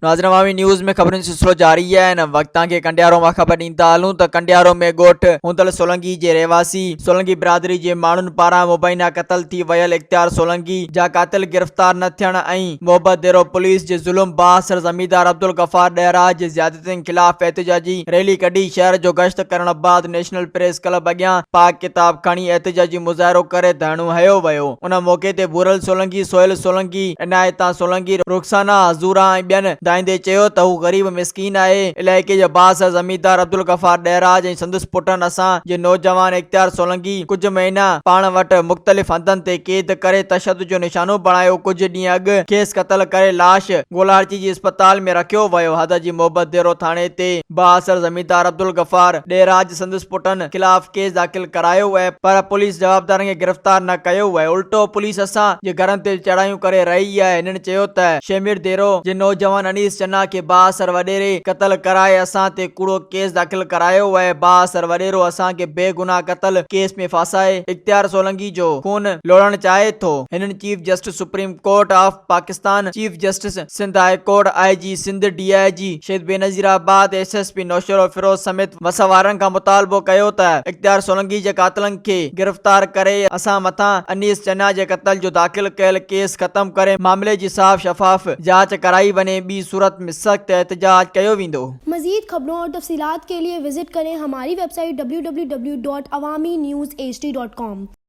नाज़रीन अवामी न्यूज़ में खबरुनि जो सिलसिलो जारी है। इन वक्त के कंडियारो मां ख़बर ॾींदा हलूं त कंडियारो में ॻोठ हुंदल सोलंकी जे रहवासी सोलंकी बिरादरी जे माण्हुनि पारां मुबैना क़त्ल थी वियल इख्तियार सोलंकी जा कातिल गिरफ़्तार न थियण ऐं मोहब्बत देरो पुलिस जे ज़ुल्म बासर ज़मींदार अब्दुल गफ़ार ॾहराज जे ज़्यादतियुनि ख़िलाफ़ एहतिजाजी रैली कढी शहर जो गश्त करण बाद नेशनल प्रेस क्लब अॻियां पाक किताब खणी एहतिजाजी मुज़ाहिरो करे धरणो हयो वियो। उन मौक़े ते बुरल सोलंकी, सोहेल सोलंकी, इनायता सोलंकी, रुखसाना हज़ूरा ऐं ॿियनि दाइंदे चयो त हू ग़रीब मिसकीन आहे। इलाइक़े जो बासर ज़मींदार अब्दुल गफ़ार ॾहराज ऐं संदसि पुटनि असां जे नौजवान इख्तियार सोलंकी कुछ महीना पाण वटि मुख़्तलिफ़ हंधनि ते क़ैद करे तशद्दुद जो निशानो बणायो। कुछ ॾींहं अॻु खेसि क़त्ल करे लाश गोलार्ची जी अस्पताल में रखियो वियो। हद जी मोहब्बत देरो थाणे ते बासर ज़मींदार अब्दुल गफ़ार ॾहराज संदसि पुटनि ख़िलाफ़ केस दाख़िल करायो वियो पर पुलिस जवाबदारनि खे गिरफ़्तार न कयो वियो। उल्टो पुलिस असां जे घरनि ते चढ़ायूं करे रही आहे। हिननि चयो त शेमिर देरो जे नौजवान अनीस चन्ना के बासर वडेरे क़त्ल कराए असां ते कूड़ो केस दाख़िल करायो वियो। बासर वडेरो असां के बेगुनाह क़त्ल केस में फासाए इख्तियार सोलंकी जो खून लोड़ण चाहे थो। हिननि chief justice supreme court of Pakistan, chief justice Sindh high court, IG Sindh, DIG Shaheed Benazirabad, SSP Naushahro Firoz समेत वसवारनि खां मुतालबो कयो त इख्तियार सोलंकी जे कातिलनि खे गिरफ़्तार करे असां मथां अनीस चन्ना जे क़त्ल जो दाख़िल कयल केस ख़त्म करे मामले जी साफ़ शफ़ाफ जांच कराई वञे। ॿी सूरत में सख्त एहतजाज कयो वेंदो। मज़ीद खबरों और तफसीलात के लिए विजिट करें हमारी वेबसाइट www.awamiNewsHD.com।